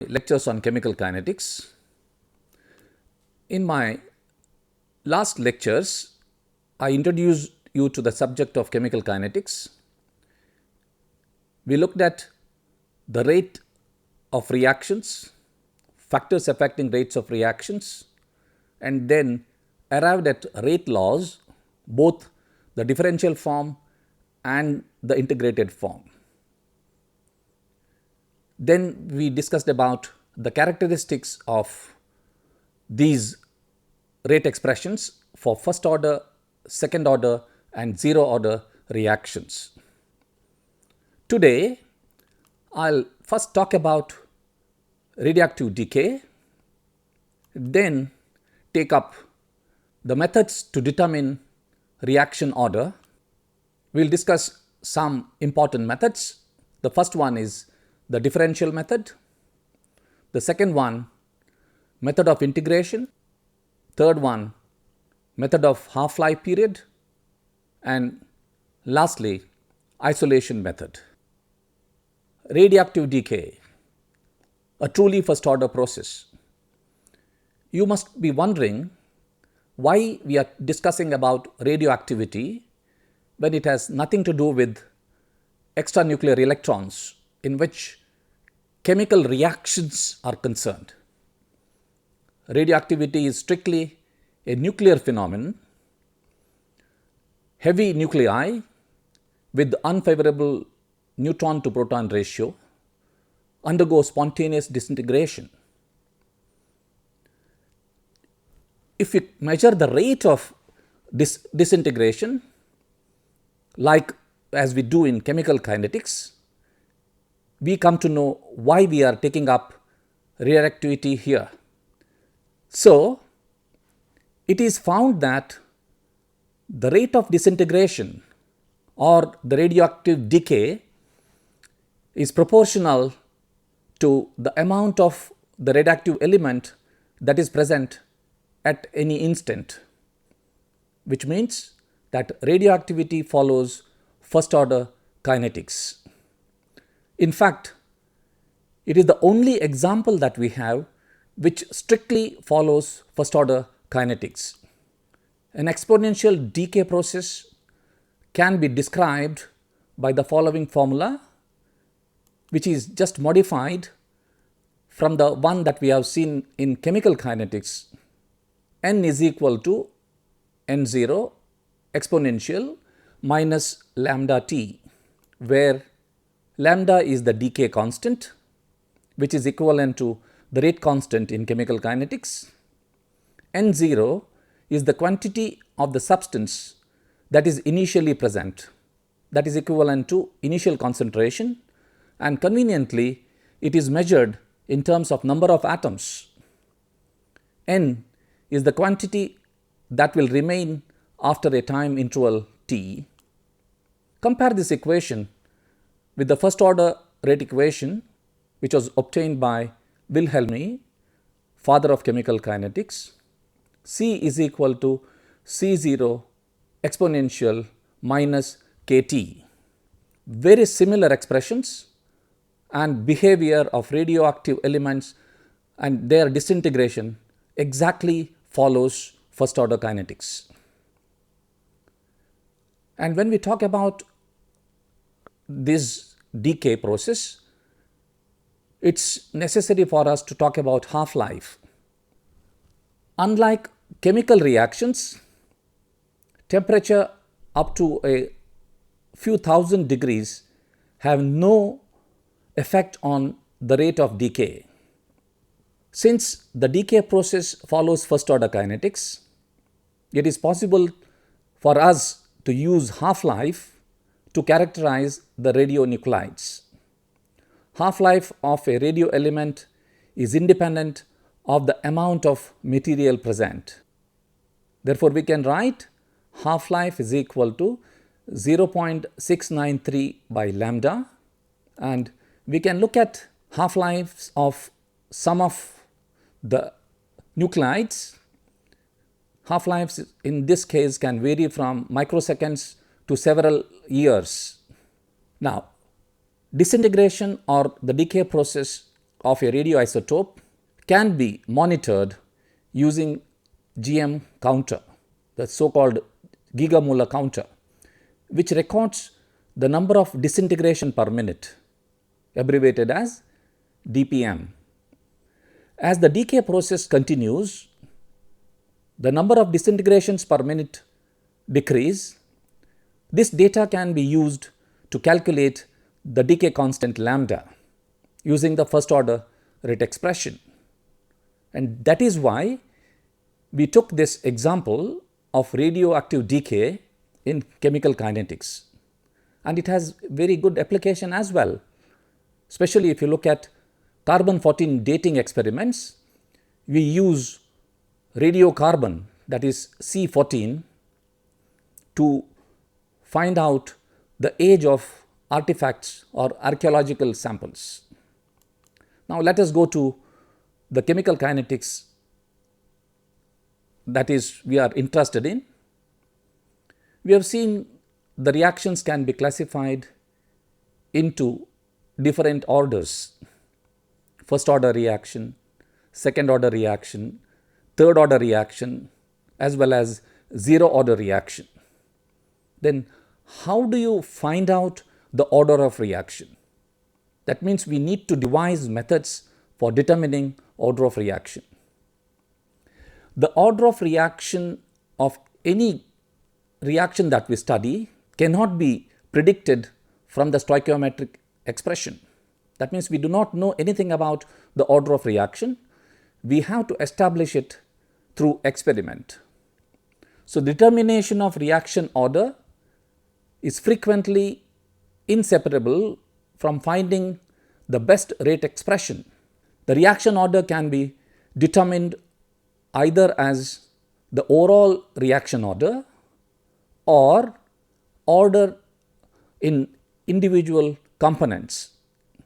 Lectures on chemical kinetics. In my last lectures, I introduced you to the subject of chemical kinetics. We looked at the rate of reactions, factors affecting rates of reactions, and then arrived at rate laws, both the differential form and the integrated form. Then we discussed about the characteristics of these rate expressions for first order, second order and zero order reactions. Today, I'll first talk about radioactive decay, then take up the methods to determine reaction order. We'll discuss some important methods. The first one is the differential method. The second one, method of integration. Third one, method of half-life period. And lastly, isolation method. Radioactive decay, a truly first order process. You must be wondering why we are discussing about radioactivity when it has nothing to do with extranuclear electrons in which chemical reactions are concerned. Radioactivity is strictly a nuclear phenomenon. Heavy nuclei with unfavorable neutron to proton ratio undergo spontaneous disintegration. If we measure the rate of disintegration, like as we do in chemical kinetics, we come to know why we are taking up radioactivity here. So, it is found that the rate of disintegration or the radioactive decay is proportional to the amount of the radioactive element that is present at any instant, which means that radioactivity follows first order kinetics. In fact, it is the only example that we have which strictly follows first order kinetics. An exponential decay process can be described by the following formula, which is just modified from the one that we have seen in chemical kinetics. N is equal to N0 exponential minus lambda t, where lambda is the decay constant, which is equivalent to the rate constant in chemical kinetics. N0 is the quantity of the substance that is initially present, that is equivalent to initial concentration, and conveniently it is measured in terms of number of atoms. N is the quantity that will remain after a time interval t. Compare this equation with the first order rate equation, which was obtained by Wilhelmy, father of chemical kinetics. C is equal to C0 exponential minus kT. Very similar expressions and behavior of radioactive elements and their disintegration exactly follows first order kinetics. And when we talk about this decay process, it's necessary for us to talk about half-life. Unlike chemical reactions, temperature up to a few thousand degrees have no effect on the rate of decay. Since the decay process follows first order kinetics, it is possible for us to use half-life to characterize the radionuclides. Half-life of a radio element is independent of the amount of material present. Therefore, we can write half-life is equal to 0.693 by lambda, and we can look at half-lives of some of the nuclides. Half-lives in this case can vary from microseconds to several years. Now, disintegration or the decay process of a radioisotope can be monitored using GM counter, the so-called gigamolar counter, which records the number of disintegration per minute, abbreviated as DPM. As the decay process continues, the number of disintegrations per minute decrease. This data can be used to calculate the decay constant lambda using the first order rate expression. And that is why we took this example of radioactive decay in chemical kinetics. And it has very good application as well, especially if you look at carbon-14 dating experiments. We use radiocarbon, that is C14, to find out the age of artifacts or archaeological samples. Now let us go to the chemical kinetics that is we are interested in. We have seen the reactions can be classified into different orders: first order reaction, second order reaction, third order reaction, as well as zero order reaction. Then how do you find out the order of reaction? That means we need to devise methods for determining order of reaction. The order of reaction of any reaction that we study cannot be predicted from the stoichiometric expression. That means we do not know anything about the order of reaction. We have to establish it through experiment. So determination of reaction order is frequently inseparable from finding the best rate expression. The reaction order can be determined either as the overall reaction order or order in individual components.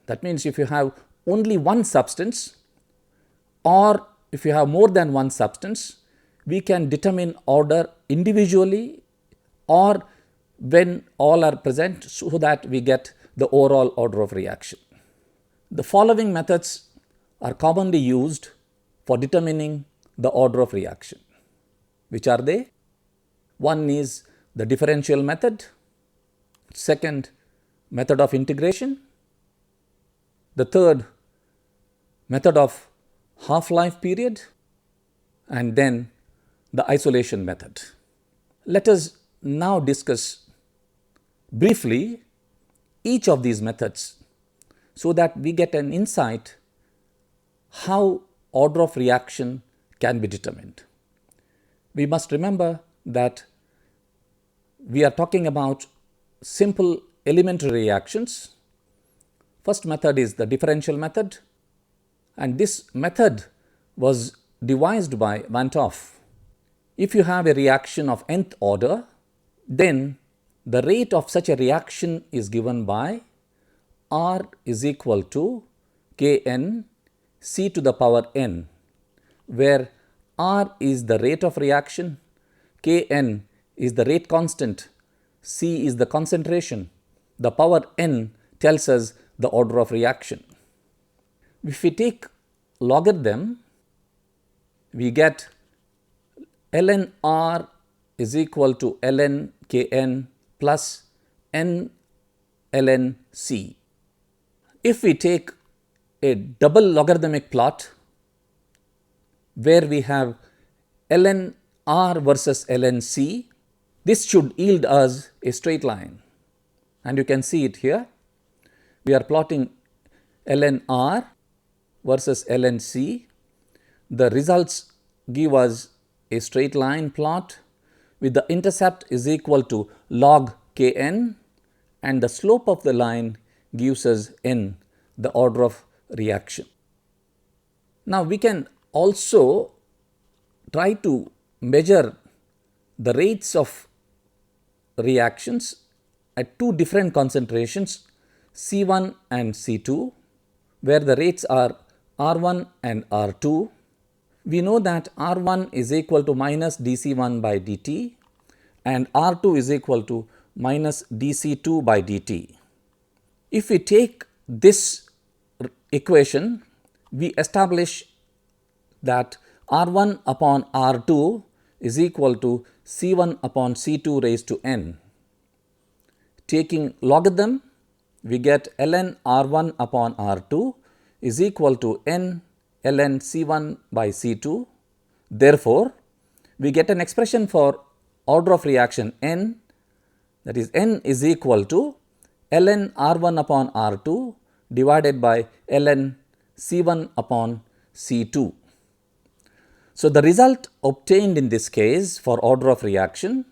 That means if you have only one substance or if you have more than one substance, we can determine order individually or when all are present, so that we get the overall order of reaction. The following methods are commonly used for determining the order of reaction. Which are they? One is the differential method, second, method of integration, the third, method of half-life period, and then the isolation method. Let us now discuss briefly each of these methods so that we get an insight how order of reaction can be determined. We must remember that we are talking about simple elementary reactions. First method is the differential method, and this method was devised by Van 't Hoff. If you have a reaction of nth order, then the rate of such a reaction is given by R is equal to Kn C to the power n, where R is the rate of reaction, Kn is the rate constant, C is the concentration, the power n tells us the order of reaction. If we take logarithm, we get ln R is equal to ln Kn plus n ln C. If we take a double logarithmic plot where we have ln R versus ln C, this should yield us a straight line, and you can see it here. We are plotting ln R versus ln C. The results give us a straight line plot with the intercept is equal to log Kn, and the slope of the line gives us n, the order of reaction. Now we can also try to measure the rates of reactions at two different concentrations, C1 and C2, where the rates are R1 and R2. We know that R1 is equal to minus dC1 by dt and R2 is equal to minus dC2 by dt. If we take this equation we establish that R1 upon R2 is equal to C1 upon C2 raised to n. Taking logarithm, we get ln R1 upon R2 is equal to n ln C1 by C2. Therefore, we get an expression for order of reaction n, that is n is equal to ln R1 upon R2 divided by ln C1 upon C2. So, the result obtained in this case for order of reaction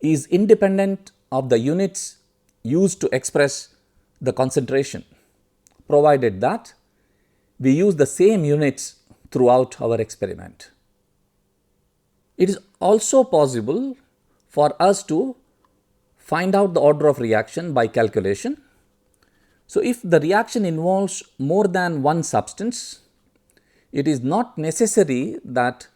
is independent of the units used to express the concentration, provided that we use the same units throughout our experiment. It is also possible for us to find out the order of reaction by calculation. So, if the reaction involves more than one substance, it is not necessary that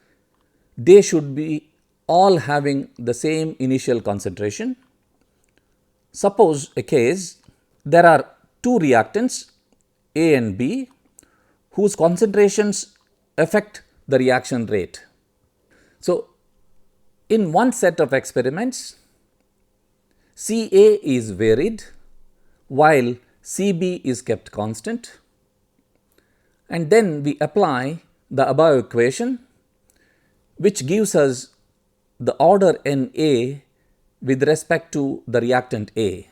they should be all having the same initial concentration. Suppose a case, there are two reactants A and B whose concentrations affect the reaction rate. So, in one set of experiments, Ca is varied while Cb is kept constant, and then we apply the above equation, which gives us the order Na with respect to the reactant A.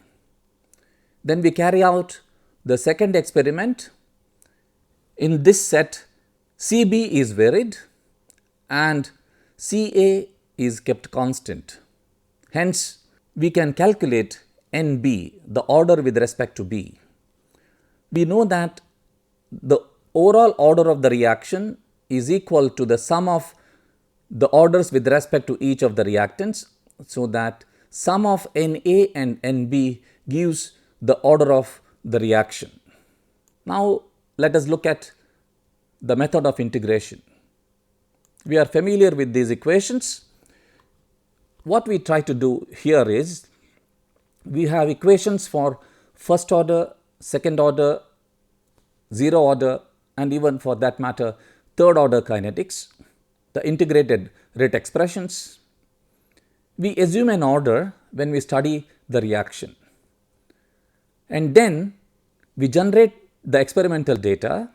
Then we carry out the second experiment. In this set, Cb is varied and Ca is kept constant. Hence, we can calculate Nb, the order with respect to B. We know that the overall order of the reaction is equal to the sum of the orders with respect to each of the reactants, so that sum of Na and Nb gives the order of the reaction. Now, let us look at the method of integration. We are familiar with these equations. What we try to do here is, we have equations for first order, second order, zero order, and even for that matter third order kinetics, the integrated rate expressions. We assume an order when we study the reaction, and then we generate the experimental data,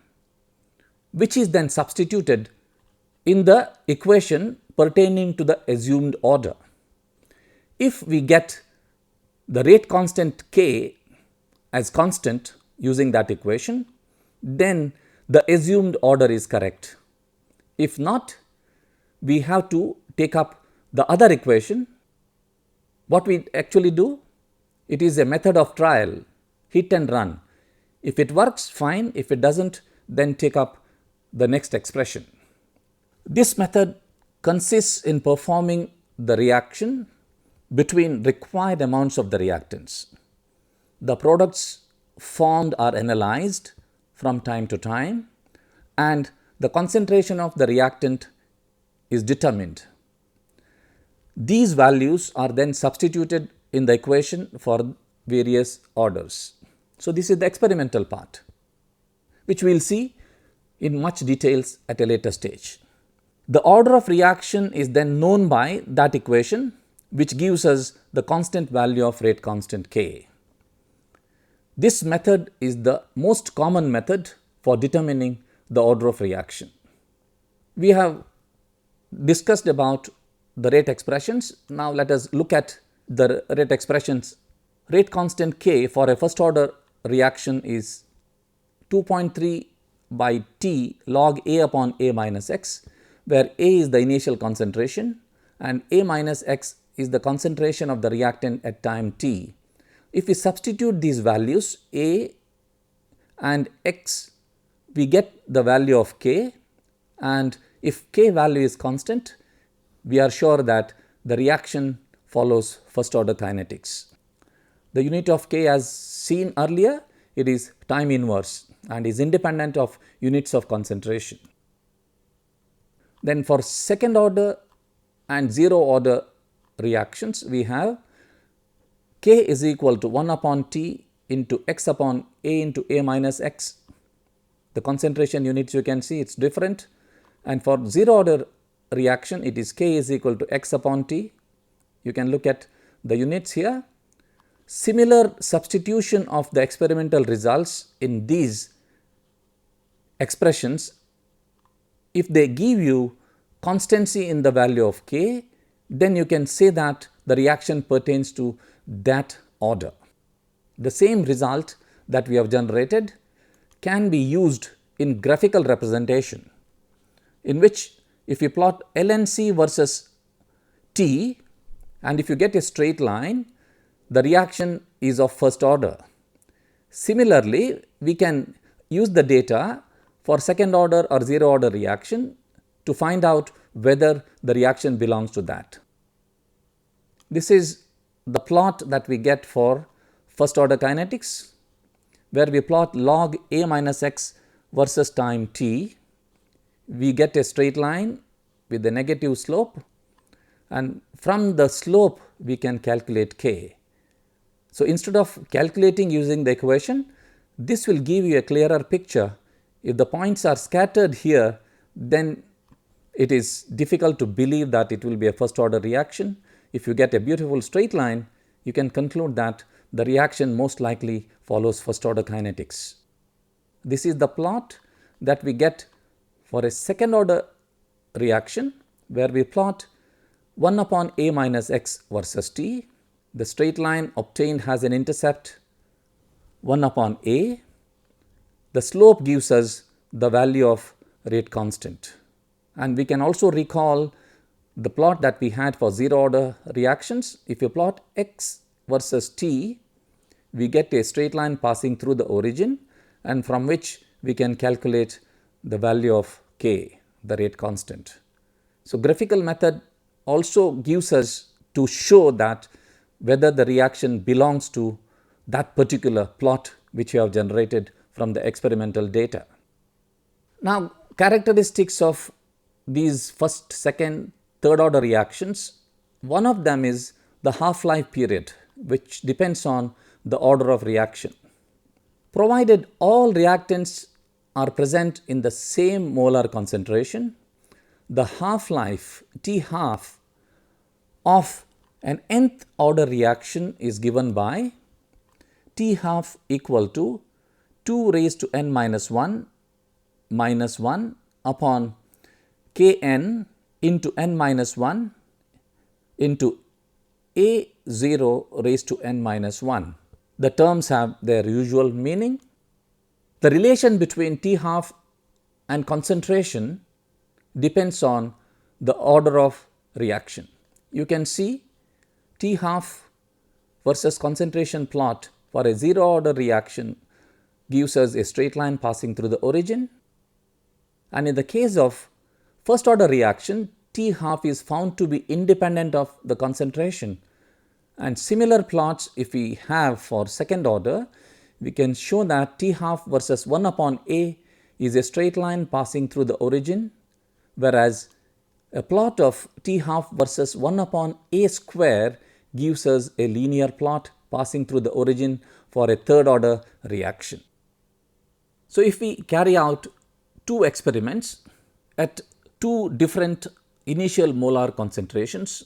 which is then substituted in the equation pertaining to the assumed order. If we get the rate constant K as constant using that equation, then the assumed order is correct. If not, we have to take up the other equation. What we actually do? It is a method of trial, hit and run. If it works, fine. If it doesn't, then take up the next expression. This method consists in performing the reaction between required amounts of the reactants. The products formed are analyzed from time to time, and the concentration of the reactant is determined. These values are then substituted in the equation for various orders. So, this is the experimental part, which we will see in much details at a later stage. The order of reaction is then known by that equation, which gives us the constant value of rate constant K. This method is the most common method for determining the order of reaction. We have discussed about the rate expressions. Now, let us look at the rate expressions. Rate constant K for a first order reaction is 2.3 by T log A upon A minus X, where A is the initial concentration and A minus X is the concentration of the reactant at time T. If we substitute these values A and X, we get the value of K, and if K value is constant, we are sure that the reaction follows first order kinetics. The unit of K, as seen earlier, it is time inverse and is independent of units of concentration. Then for second order and zero order reactions, we have K is equal to 1 upon T into X upon A into A minus X. the concentration units you can see it's different, and for zero order reaction it is K is equal to x upon T. You can look at the units here. Similar substitution of the experimental results in these expressions, if they give you constancy in the value of K, then you can say that the reaction pertains to that order. The same result that we have generated can be used in graphical representation, in which if you plot ln(c) versus T, and if you get a straight line, the reaction is of first order. Similarly, we can use the data for second order or zero order reaction to find out whether the reaction belongs to that. This is the plot that we get for first order kinetics, where we plot log a minus x versus time t. We get a straight line with a negative slope, and from the slope we can calculate k. So, instead of calculating using the equation, this will give you a clearer picture. If the points are scattered here, then it is difficult to believe that it will be a first order reaction. If you get a beautiful straight line, you can conclude that the reaction most likely follows first order kinetics. This is the plot that we get for a second order reaction, where we plot 1 upon a minus x versus t. The straight line obtained has an intercept 1 upon a. The slope gives us the value of rate constant. And we can also recall the plot that we had for zero order reactions. If you plot x versus t, we get a straight line passing through the origin, and from which we can calculate the value of k, the rate constant. So, graphical method also gives us to show that whether the reaction belongs to that particular plot which you have generated from the experimental data. Now, characteristics of these first, second, third order reactions, one of them is the half-life period, which depends on the order of reaction. Provided all reactants are present in the same molar concentration, the half-life T half of an nth order reaction is given by T half equal to 2 raised to n minus 1 upon Kn into n minus 1 into A0 raised to n minus 1. The terms have their usual meaning. The relation between T half and concentration depends on the order of reaction. You can see T half versus concentration plot for a zero order reaction gives us a straight line passing through the origin, and in the case of first order reaction, T half is found to be independent of the concentration. And similar plots if we have for second order, we can show that T half versus 1 upon A is a straight line passing through the origin, whereas a plot of T half versus 1 upon A square gives us a linear plot passing through the origin for a third order reaction. So, if we carry out two experiments at two different initial molar concentrations,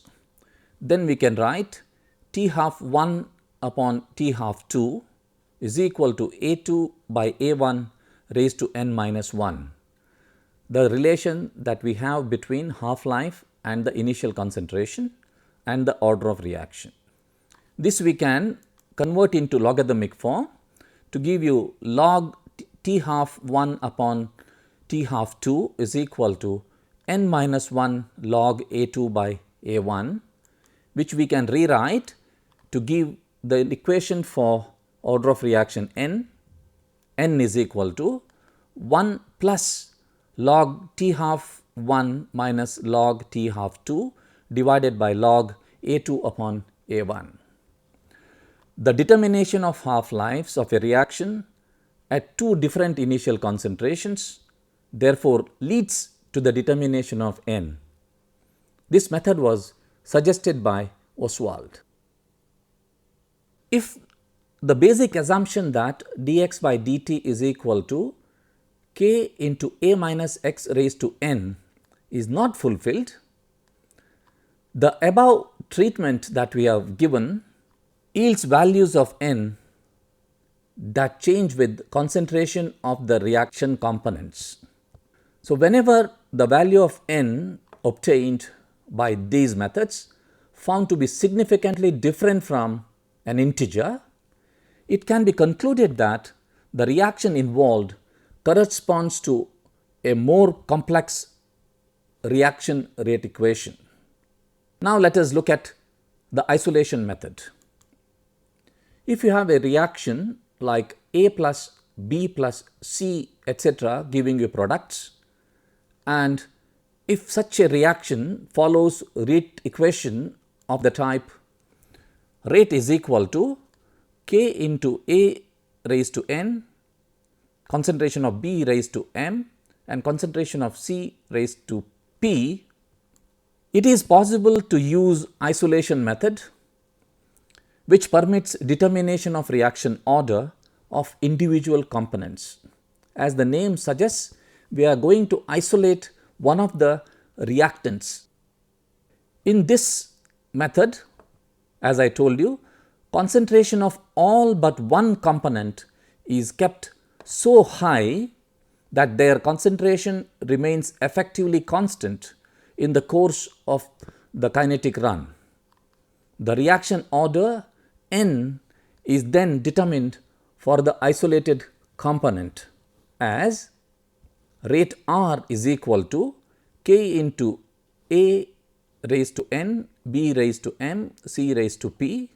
then we can write T half 1 upon T half 2 is equal to A2 by A1 raised to n minus 1. The relation that we have between half-life and the initial concentration and the order of reaction. This we can convert into logarithmic form to give you log T half 1 upon T half 2 is equal to n minus 1 log A2 by A1, which we can rewrite to give the equation for order of reaction n. N is equal to 1 plus log T half 1 minus log T half 2 divided by log A2 upon A1. The determination of half-lives of a reaction at two different initial concentrations therefore leads to the determination of n. This method was suggested by Oswald. If the basic assumption that dx by dt is equal to k into a minus x raised to n is not fulfilled, the above treatment that we have given yields values of n that change with concentration of the reaction components. So, whenever the value of n obtained by these methods found to be significantly different from an integer, it can be concluded that the reaction involved corresponds to a more complex reaction rate equation. Now, let us look at the isolation method. If you have a reaction like A plus B plus C etc. giving you products, and if such a reaction follows rate equation of the type rate is equal to k into A raised to n, concentration of B raised to m, and concentration of C raised to p, it is possible to use isolation method, which permits determination of reaction order of individual components. As the name suggests, we are going to isolate one of the reactants. In this method, as I told you, concentration of all but one component is kept so high that their concentration remains effectively constant in the course of the kinetic run. The reaction order n is then determined for the isolated component as rate r is equal to k into A raised to n, B raised to m, C raised to p.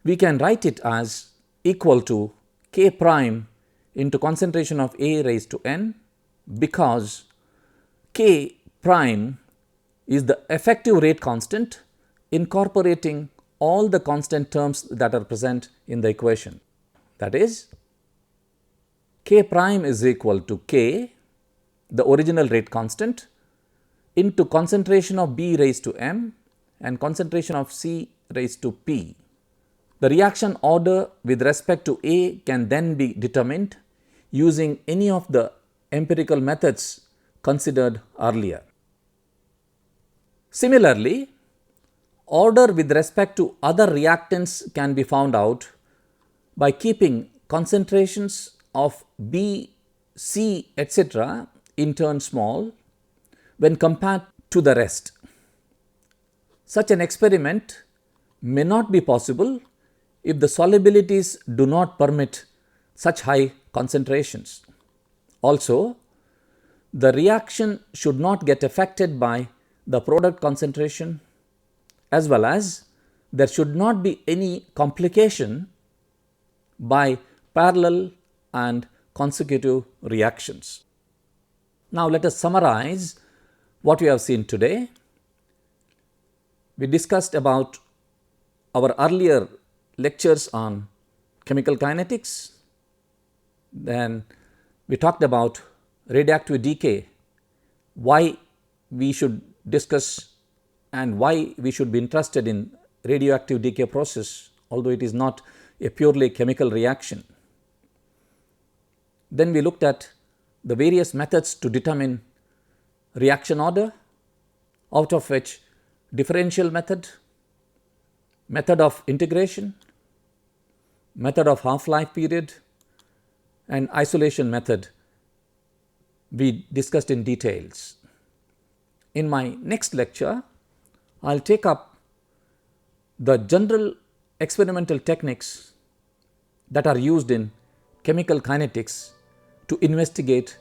We can write it as equal to k prime into concentration of A raised to n, because k prime is the effective rate constant incorporating all the constant terms that are present in the equation. That is, k prime is equal to k, the original rate constant, into concentration of B raised to m and concentration of C raised to p. The reaction order with respect to A can then be determined using any of the empirical methods considered earlier. Similarly, order with respect to other reactants can be found out by keeping concentrations of B, C etc. in turn small when compared to the rest. Such an experiment may not be possible if the solubilities do not permit such high concentrations. Also, the reaction should not get affected by the product concentration, as well as there should not be any complication by parallel and consecutive reactions. Now, let us summarize what we have seen today. We discussed about our earlier lectures on chemical kinetics. Then we talked about radioactive decay, why we should discuss and why we should be interested in radioactive decay process, although it is not a purely chemical reaction. Then we looked at the various methods to determine reaction order, out of which differential method, method of integration, method of half-life period, and isolation method we discussed in details. In my next lecture, I will take up the general experimental techniques that are used in chemical kinetics to investigate